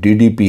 DDP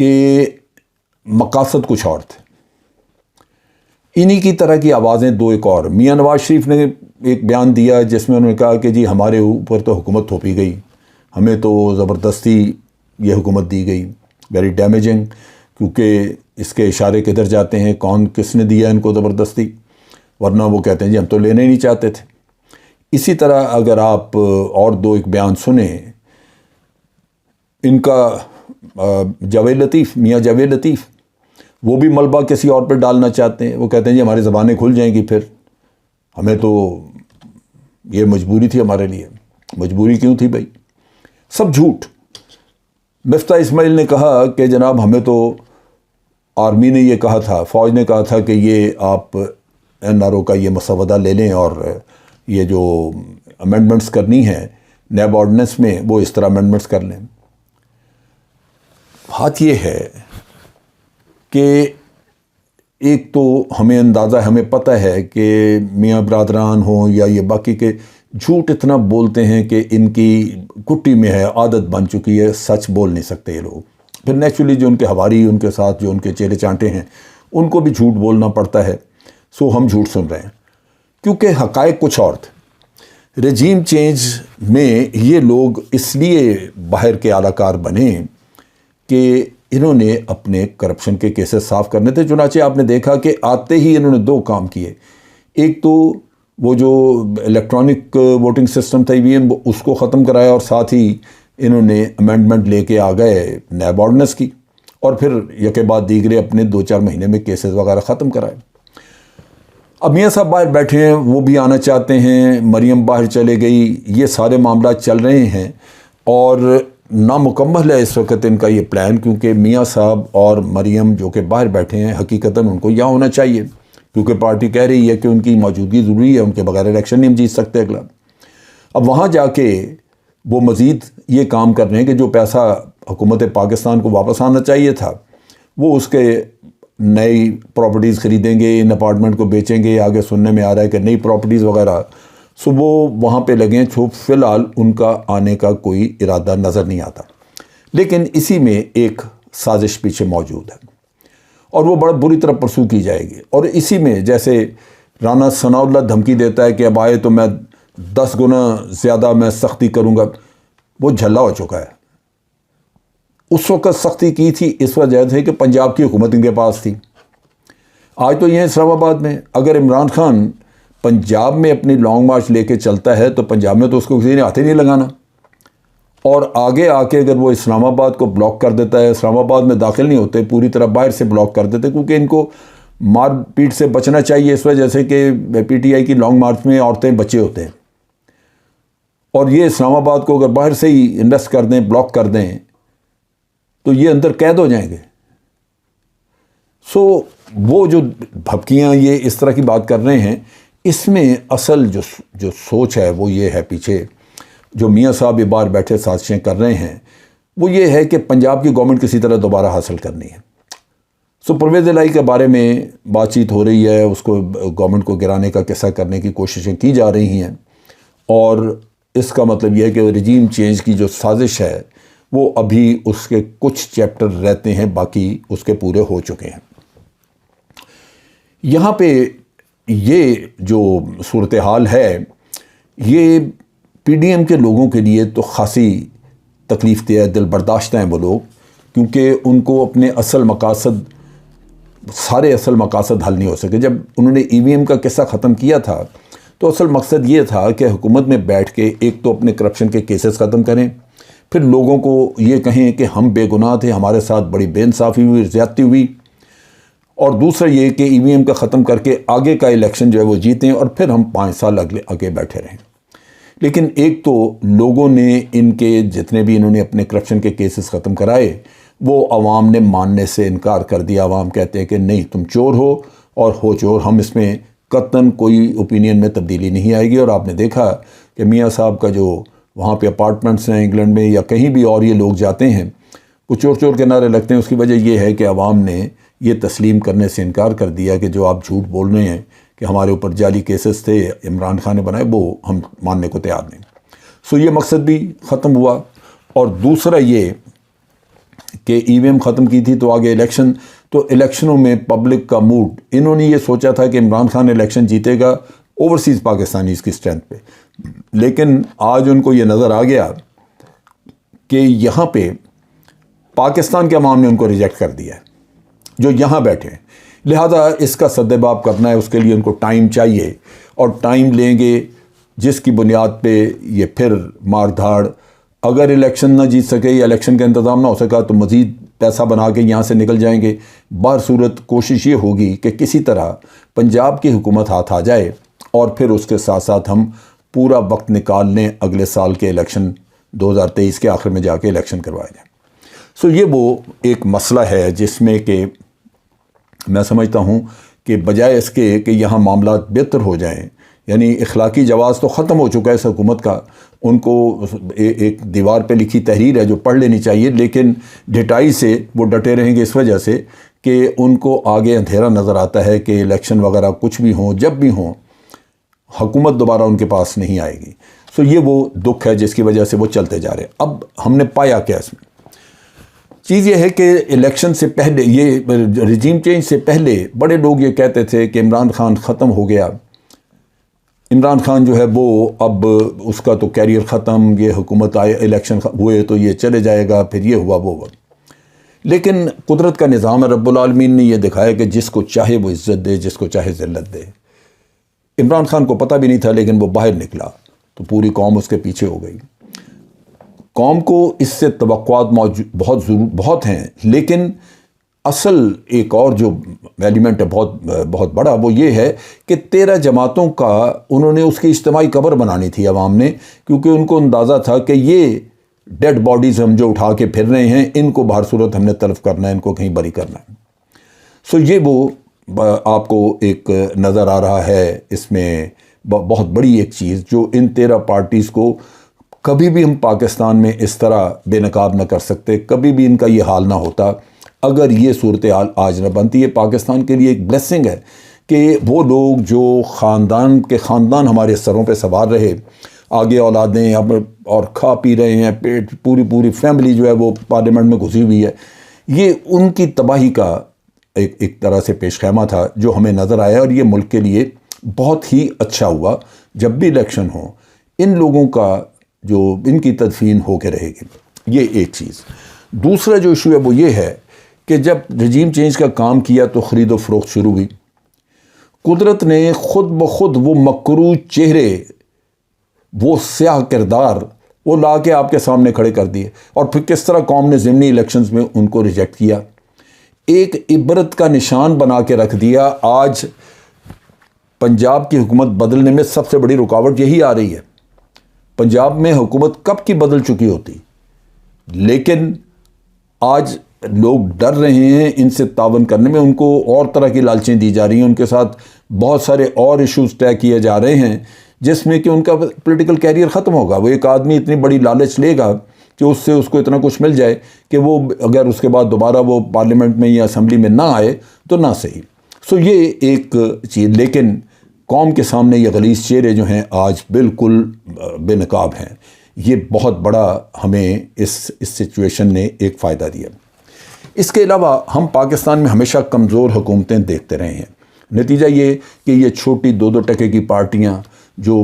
کہ مقاصد کچھ اور تھے. انہی کی طرح کی آوازیں دو ایک اور. میاں نواز شریف نے ایک بیان دیا جس میں انہوں نے کہا کہ جی ہمارے اوپر تو حکومت تھوپی گئی، ہمیں تو زبردستی یہ حکومت دی گئی، ویری ڈیمیجنگ، کیونکہ اس کے اشارے کدھر جاتے ہیں، کون کس نے دیا ان کو زبردستی، ورنہ وہ کہتے ہیں جی ہم تو لینے ہی نہیں چاہتے تھے. اسی طرح اگر آپ اور دو ایک بیان سنیں ان کا، جاوید لطیف، میاں جاوید لطیف، وہ بھی ملبہ کسی اور پہ ڈالنا چاہتے ہیں. وہ کہتے ہیں جی ہماری زبانیں کھل جائیں گی، پھر ہمیں تو یہ مجبوری تھی ہمارے لیے. مجبوری کیوں تھی بھائی؟ سب جھوٹ. مفتاح اسماعیل نے کہا کہ جناب ہمیں تو آرمی نے یہ کہا تھا، فوج نے کہا تھا کہ یہ آپ این آر او کا یہ مسودہ لے لیں اور یہ جو امینڈمنٹس کرنی ہیں نیب آرڈیننس میں وہ اس طرح امینڈمنٹس کر لیں. بات یہ ہے کہ ایک تو ہمیں اندازہ، ہمیں پتہ ہے کہ میاں برادران ہوں یا یہ باقی کے جھوٹ اتنا بولتے ہیں کہ ان کی کٹی میں ہے، عادت بن چکی ہے، سچ بول نہیں سکتے یہ لوگ. پھر نیچرلی جو ان کے ہواری، ان کے ساتھ جو ان کے چیلے چانٹے ہیں ان کو بھی جھوٹ بولنا پڑتا ہے. سو ہم جھوٹ سن رہے ہیں کیونکہ حقائق کچھ اور تھے. رجیم چینج میں یہ لوگ اس لیے باہر کے اعلی کار بنے کہ انہوں نے اپنے کرپشن کے کیسز صاف کرنے تھے. چنانچہ آپ نے دیکھا کہ آتے ہی انہوں نے دو کام کیے. ایک تو وہ جو الیکٹرانک ووٹنگ سسٹم تھا EVM، اس کو ختم کرایا، اور ساتھ ہی انہوں نے امینڈمنٹ لے کے آ گئے نیب آرڈیننس کی، اور پھر یکے بعد دیگرے اپنے 2-4 مہینے میں کیسز وغیرہ ختم کرائے. اب میاں صاحب باہر بیٹھے ہیں، وہ بھی آنا چاہتے ہیں، مریم باہر چلے گئی، یہ سارے معاملات چل رہے ہیں اور نامکمل ہے اس وقت ان کا یہ پلان، کیونکہ میاں صاحب اور مریم جو کہ باہر بیٹھے ہیں حقیقتاً ان کو یہاں ہونا چاہیے، کیونکہ پارٹی کہہ رہی ہے کہ ان کی موجودگی ضروری ہے، ان کے بغیر الیکشن نہیں جیت سکتے اگلا. اب وہاں جا کے وہ مزید یہ کام کر رہے ہیں کہ جو پیسہ حکومت پاکستان کو واپس آنا چاہیے تھا وہ اس کے نئی پراپرٹیز خریدیں گے، ان اپارٹمنٹ کو بیچیں گے. آگے سننے میں آ رہا ہے کہ نئی پراپرٹیز وغیرہ. سو وہ وہاں پہ لگیں. فی الحال ان کا آنے کا کوئی ارادہ نظر نہیں آتا، لیکن اسی میں ایک سازش پیچھے موجود ہے اور وہ بڑا بری طرح پرسو کی جائے گی. اور اسی میں جیسے رانا ثناء اللہ دھمکی دیتا ہے کہ اب آئے تو میں 10 گنا زیادہ میں سختی کروں گا، وہ جھلا ہو چکا ہے. اس وقت سختی کی تھی اس وجہ سے کہ پنجاب کی حکومت ان کے پاس تھی. آج تو یہ اسلام آباد میں اگر عمران خان پنجاب میں اپنی لانگ مارچ لے کے چلتا ہے تو پنجاب میں تو اس کو کسی نے ہاتھ ہی نہیں لگانا، اور آگے آ کے اگر وہ اسلام آباد کو بلاک کر دیتا ہے، اسلام آباد میں داخل نہیں ہوتے، پوری طرح باہر سے بلاک کر دیتے، کیونکہ ان کو مار پیٹ سے بچنا چاہیے اس وجہ سے کہ PTI کی لانگ مارچ میں عورتیں بچے ہوتے ہیں، اور یہ اسلام آباد کو اگر باہر سے ہی انویسٹ کر دیں، بلاک کر دیں تو یہ اندر قید ہو جائیں گے. سو وہ جو بھپکیاں یہ اس طرح کی بات کر رہے ہیں، اس میں اصل جو سوچ ہے وہ یہ ہے پیچھے جو میاں صاحب یہ باہر بیٹھے سازشیں کر رہے ہیں، وہ یہ ہے کہ پنجاب کی گورنمنٹ کسی طرح دوبارہ حاصل کرنی ہے. سو پرویز الہی کے بارے میں بات چیت ہو رہی ہے، اس کو گورنمنٹ کو گرانے کا قصہ کرنے کی کوششیں کی جا رہی ہیں، اور اس کا مطلب یہ ہے کہ رجیم چینج کی جو سازش ہے وہ ابھی اس کے کچھ چیپٹر رہتے ہیں، باقی اس کے پورے ہو چکے ہیں. یہاں پہ یہ جو صورتحال ہے یہ PDM کے لوگوں کے لیے تو خاصی تکلیف دہ ہے، دل برداشتہ ہیں وہ لوگ، کیونکہ ان کو اپنے سارے اصل مقاصد حل نہیں ہو سکے. جب انہوں نے EVM کا قصہ ختم کیا تھا تو اصل مقصد یہ تھا کہ حکومت میں بیٹھ کے ایک تو اپنے کرپشن کے کیسز ختم کریں، پھر لوگوں کو یہ کہیں کہ ہم بے گناہ تھے، ہمارے ساتھ بڑی بے انصافی ہوئی، زیادتی ہوئی، اور دوسرا یہ کہ EVM کا ختم کر کے آگے کا الیکشن جو ہے وہ جیتیں اور پھر ہم 5 سال آگے بیٹھے رہیں. لیکن ایک تو لوگوں نے ان کے جتنے بھی انہوں نے اپنے کرپشن کے کیسز ختم کرائے وہ عوام نے ماننے سے انکار کر دیا. عوام کہتے ہیں کہ نہیں تم چور ہو اور ہو چور، ہم اس میں قطعاً کوئی اوپینین میں تبدیلی نہیں آئے گی. اور آپ نے دیکھا کہ میاں صاحب کا جو وہاں پہ اپارٹمنٹس ہیں انگلینڈ میں یا کہیں بھی اور یہ لوگ جاتے ہیں وہ چور چور کے نعرے لگتے ہیں. اس کی وجہ یہ ہے کہ عوام نے یہ تسلیم کرنے سے انکار کر دیا کہ جو آپ جھوٹ بول رہے ہیں کہ ہمارے اوپر جعلی کیسز تھے عمران خان نے بنائے، وہ ہم ماننے کو تیار نہیں. سو یہ مقصد بھی ختم ہوا. اور دوسرا یہ کہ ای وی ایم ختم کی تھی تو آگے الیکشن، تو الیکشنوں میں پبلک کا موڈ، انہوں نے یہ سوچا تھا کہ عمران خان الیکشن جیتے گا اوورسیز پاکستانیز کی اسٹرینتھ پہ، لیکن آج ان کو یہ نظر آ گیا کہ یہاں پہ پاکستان کے عوام نے ان کو ریجیکٹ کر دیا ہے جو یہاں بیٹھے ہیں، لہذا اس کا سدباب کرنا ہے، اس کے لیے ان کو ٹائم چاہیے، اور ٹائم لیں گے جس کی بنیاد پہ یہ پھر مار دھاڑ، اگر الیکشن نہ جیت سکے یا الیکشن کا انتظام نہ ہو سکا تو مزید پیسہ بنا کے یہاں سے نکل جائیں گے۔ بہر صورت کوشش یہ ہوگی کہ کسی طرح پنجاب کی حکومت ہاتھ آ جائے، اور پھر اس کے ساتھ ساتھ ہم پورا وقت نکال لیں اگلے سال کے الیکشن 2023 کے آخر میں جا کے الیکشن کروائے جائیں۔ سو یہ وہ ایک مسئلہ ہے جس میں کہ میں سمجھتا ہوں کہ بجائے اس کے کہ یہاں معاملات بہتر ہو جائیں، یعنی اخلاقی جواز تو ختم ہو چکا ہے اس حکومت کا، ان کو ایک دیوار پہ لکھی تحریر ہے جو پڑھ لینی چاہیے، لیکن ڈٹائی سے وہ ڈٹے رہیں گے اس وجہ سے کہ ان کو آگے اندھیرا نظر آتا ہے کہ الیکشن وغیرہ کچھ بھی ہوں، جب بھی ہوں، حکومت دوبارہ ان کے پاس نہیں آئے گی۔ سو یہ وہ دکھ ہے جس کی وجہ سے وہ چلتے جا رہے ہیں۔ اب ہم نے پایا کیا اس میں؟ چیز یہ ہے کہ الیکشن سے پہلے، یہ رجیم چینج سے پہلے بڑے لوگ یہ کہتے تھے کہ عمران خان ختم ہو گیا، عمران خان جو ہے وہ اب اس کا تو کیریئر ختم، یہ حکومت آئے، الیکشن ہوئے تو یہ چلے جائے گا، پھر یہ ہوا وہ ہوا۔ لیکن قدرت کا نظام ہے، رب العالمین نے یہ دکھایا کہ جس کو چاہے وہ عزت دے، جس کو چاہے ذلت دے۔ عمران خان کو پتہ بھی نہیں تھا، لیکن وہ باہر نکلا تو پوری قوم اس کے پیچھے ہو گئی۔ قوم کو اس سے توقعات بہت ہیں، لیکن اصل ایک اور جو ایلیمنٹ ہے بہت بڑا، وہ یہ ہے کہ 13 جماعتوں کا انہوں نے اس کی اجتماعی قبر بنانی تھی عوام نے، کیونکہ ان کو اندازہ تھا کہ یہ ڈیڈ باڈیز ہم جو اٹھا کے پھر رہے ہیں، ان کو بہر صورت ہم نے تلف کرنا ہے، ان کو کہیں بری کرنا ہے۔ سو یہ وہ آپ کو ایک نظر آ رہا ہے اس میں بہت بڑی ایک چیز، جو ان 13 پارٹیز کو کبھی بھی ہم پاکستان میں اس طرح بے نقاب نہ کر سکتے، کبھی بھی ان کا یہ حال نہ ہوتا اگر یہ صورتحال آج نہ بنتی۔ یہ پاکستان کے لیے ایک بلیسنگ ہے کہ وہ لوگ جو خاندان ہمارے سروں پہ سوار رہے، آگے اولادیں اور کھا پی رہے ہیں، پیٹ پوری فیملی جو ہے وہ پارلیمنٹ میں گھسی ہوئی ہے، یہ ان کی تباہی کا ایک طرح سے پیش خیمہ تھا جو ہمیں نظر آیا، اور یہ ملک کے لیے بہت ہی اچھا ہوا۔ جب بھی الیکشن ہو، ان لوگوں کا جو ان کی تدفین ہو کے رہے گی، یہ ایک چیز۔ دوسرا جو ایشو ہے وہ یہ ہے کہ جب رجیم چینج کا کام کیا تو خرید و فروخت شروع ہوئی، قدرت نے خود بخود وہ مکروہ چہرے، وہ سیاہ کردار وہ لا کے آپ کے سامنے کھڑے کر دیے، اور پھر کس طرح قوم نے ضمنی الیکشنز میں ان کو ریجیکٹ کیا، ایک عبرت کا نشان بنا کے رکھ دیا۔ آج پنجاب کی حکومت بدلنے میں سب سے بڑی رکاوٹ یہی آ رہی ہے۔ پنجاب میں حکومت کب کی بدل چکی ہوتی، لیکن آج لوگ ڈر رہے ہیں ان سے تعاون کرنے میں، ان کو اور طرح کی لالچیں دی جا رہی ہیں، ان کے ساتھ بہت سارے اور ایشوز طے کیے جا رہے ہیں جس میں کہ ان کا پولیٹیکل کیریئر ختم ہوگا۔ وہ ایک آدمی اتنی بڑی لالچ لے گا کہ اس سے اس کو اتنا کچھ مل جائے کہ وہ اگر اس کے بعد دوبارہ وہ پارلیمنٹ میں یا اسمبلی میں نہ آئے تو نہ صحیح۔ سو یہ ایک چیز، لیکن قوم کے سامنے یہ غلیظ چہرے جو ہیں آج بالکل بے نقاب ہیں۔ یہ بہت بڑا ہمیں اس سچویشن نے ایک فائدہ دیا۔ اس کے علاوہ ہم پاکستان میں ہمیشہ کمزور حکومتیں دیکھتے رہے ہیں، نتیجہ یہ کہ یہ چھوٹی 2-2 ٹکے کی پارٹیاں جو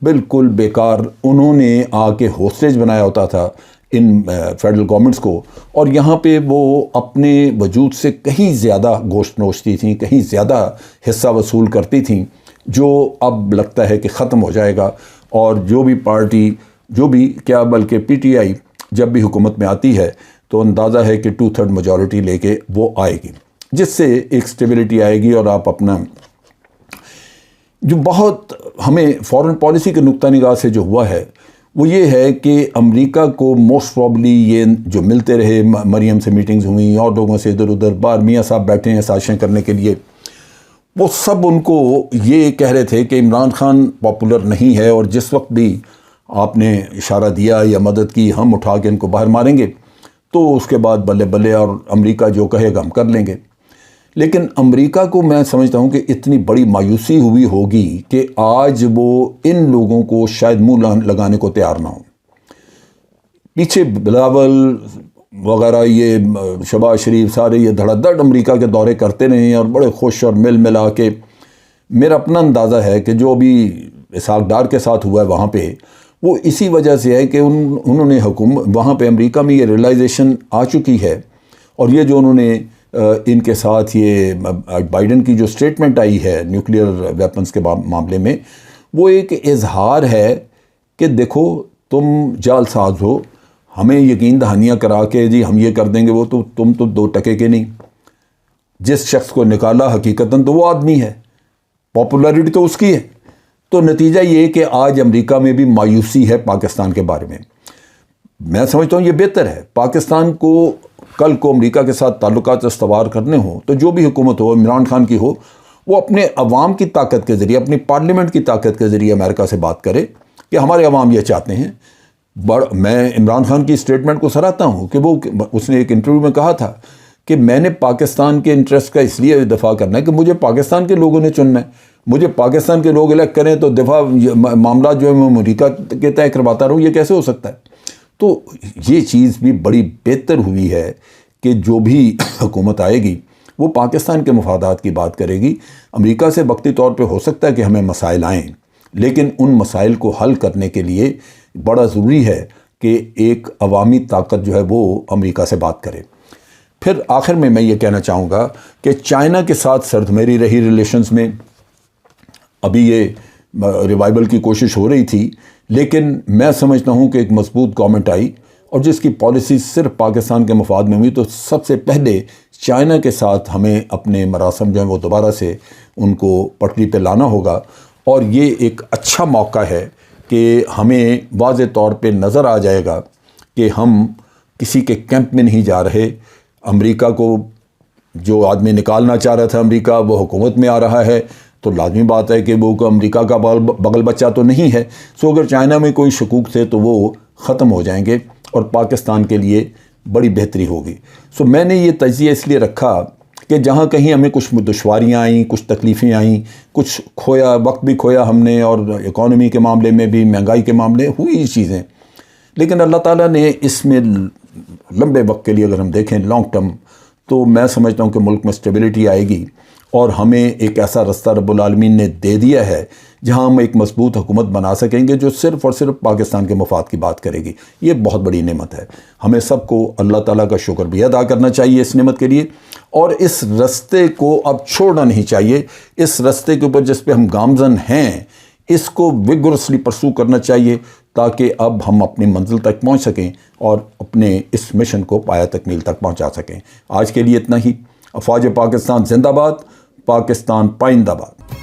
بالکل بیکار، انہوں نے آ کے ہوسٹیج بنایا ہوتا تھا ان فیڈرل گورنمنٹس کو، اور یہاں پہ وہ اپنے وجود سے کہیں زیادہ گوشت نوشتی تھیں، کہیں زیادہ حصہ وصول کرتی تھیں، جو اب لگتا ہے کہ ختم ہو جائے گا۔ اور جو بھی پارٹی، جو بھی کیا بلکہ پی ٹی آئی جب بھی حکومت میں آتی ہے تو اندازہ ہے کہ 2/3 میجورٹی لے کے وہ آئے گی، جس سے ایک سٹیبلٹی آئے گی، اور آپ اپنا جو بہت ہمیں فارن پالیسی کے نقطہ نگاہ سے جو ہوا ہے وہ یہ ہے کہ امریکہ کو موسٹ پرابلی یہ جو ملتے رہے، مریم سے میٹنگز ہوئیں اور لوگوں سے ادھر ادھر، باہر میاں صاحب بیٹھے ہیں سازشیں کرنے کے لیے، وہ سب ان کو یہ کہہ رہے تھے کہ عمران خان پاپولر نہیں ہے، اور جس وقت بھی آپ نے اشارہ دیا یا مدد کی، ہم اٹھا کے ان کو باہر ماریں گے، تو اس کے بعد بلے بلے، اور امریکہ جو کہے گا ہم کر لیں گے۔ لیکن امریکہ کو میں سمجھتا ہوں کہ اتنی بڑی مایوسی ہوئی ہوگی کہ آج وہ ان لوگوں کو شاید منہ لگانے کو تیار نہ ہوں۔ پیچھے بلاول، وغیرہ یہ شہباز شریف سارے یہ دھڑا دھڑ امریکہ کے دورے کرتے رہے ہیں اور بڑے خوش اور مل ملا کے. میرا اپنا اندازہ ہے کہ جو بھی اسحاق ڈار کے ساتھ ہوا ہے وہاں پہ وہ اسی وجہ سے ہے کہ انہوں نے وہاں پہ امریکہ میں یہ ریئلائزیشن آ چکی ہے. اور یہ جو انہوں نے ان کے ساتھ یہ بائیڈن کی جو سٹیٹمنٹ آئی ہے نیوکلیئر ویپنز کے معاملے میں، وہ ایک اظہار ہے کہ دیکھو تم جعل ساز ہو، ہمیں یقین دہانیاں کرا کے جی ہم یہ کر دیں گے، وہ تو تم تو 2 ٹکے کے نہیں. جس شخص کو نکالا حقیقتاً تو وہ آدمی ہے، پاپولیرٹی تو اس کی ہے. تو نتیجہ یہ کہ آج امریکہ میں بھی مایوسی ہے پاکستان کے بارے میں. میں سمجھتا ہوں یہ بہتر ہے. پاکستان کو کل کو امریکہ کے ساتھ تعلقات استوار کرنے ہوں تو جو بھی حکومت ہو، عمران خان کی ہو، وہ اپنے عوام کی طاقت کے ذریعے، اپنی پارلیمنٹ کی طاقت کے ذریعے امریکہ سے بات کرے کہ ہمارے عوام یہ چاہتے ہیں. میں عمران خان کی اسٹیٹمنٹ کو سراہتا ہوں کہ اس نے ایک انٹرویو میں کہا تھا کہ میں نے پاکستان کے انٹرسٹ کا اس لیے دفاع کرنا ہے کہ مجھے پاکستان کے لوگوں نے چننا ہے. مجھے پاکستان کے لوگ الیکٹ کریں تو دفاع معاملات جو ہے میں امریکہ کے طے کرواتا رہوں، یہ کیسے ہو سکتا ہے؟ تو یہ چیز بھی بڑی بہتر ہوئی ہے کہ جو بھی حکومت آئے گی وہ پاکستان کے مفادات کی بات کرے گی. امریکہ سے وقتی طور پہ ہو سکتا ہے کہ ہمیں مسائل آئیں، لیکن ان مسائل کو حل کرنے کے لیے بڑا ضروری ہے کہ ایک عوامی طاقت جو ہے وہ امریکہ سے بات کرے. پھر آخر میں یہ کہنا چاہوں گا کہ چائنا کے ساتھ سردمیری رہی ریلیشنز میں. ابھی یہ ریوائول کی کوشش ہو رہی تھی، لیکن میں سمجھتا ہوں کہ ایک مضبوط گورنمنٹ آئی اور جس کی پالیسی صرف پاکستان کے مفاد میں ہوئی، تو سب سے پہلے چائنا کے ساتھ ہمیں اپنے مراسم جو ہیں وہ دوبارہ سے ان کو پٹری پہ لانا ہوگا. اور یہ ایک اچھا موقع ہے کہ ہمیں واضح طور پہ نظر آ جائے گا کہ ہم کسی کے کیمپ میں نہیں جا رہے. امریکہ کو جو آدمی نکالنا چاہ رہا تھا امریکہ، وہ حکومت میں آ رہا ہے، تو لازمی بات ہے کہ وہ امریکہ کا بغل بچہ تو نہیں ہے. سو اگر چائنا میں کوئی شکوک تھے تو وہ ختم ہو جائیں گے اور پاکستان کے لیے بڑی بہتری ہوگی. سو میں نے یہ تجزیہ اس لیے رکھا کہ جہاں کہیں ہمیں کچھ دشواریاں آئیں، کچھ تکلیفیں آئیں، کچھ کھویا، وقت بھی کھویا ہم نے، اور اکانومی کے معاملے میں بھی، مہنگائی کے معاملے ہوئی چیزیں، لیکن اللہ تعالیٰ نے اس میں لمبے وقت کے لیے اگر ہم دیکھیں لانگ ٹرم، تو میں سمجھتا ہوں کہ ملک میں اسٹیبلٹی آئے گی اور ہمیں ایک ایسا رستہ رب العالمین نے دے دیا ہے جہاں ہم ایک مضبوط حکومت بنا سکیں گے جو صرف اور صرف پاکستان کے مفاد کی بات کرے گی. یہ بہت بڑی نعمت ہے. ہمیں سب کو اللہ تعالیٰ کا شکر بھی ادا کرنا چاہیے اس نعمت کے لیے، اور اس رستے کو اب چھوڑنا نہیں چاہیے. اس رستے کے اوپر جس پہ ہم گامزن ہیں، اس کو وگورسلی پرسو کرنا چاہیے تاکہ اب ہم اپنی منزل تک پہنچ سکیں اور اپنے اس مشن کو پایہ تکمیل تک پہنچا سکیں. آج کے لیے اتنا ہی. افواج پاکستان زندہ باد، پاکستان پائندہ باد.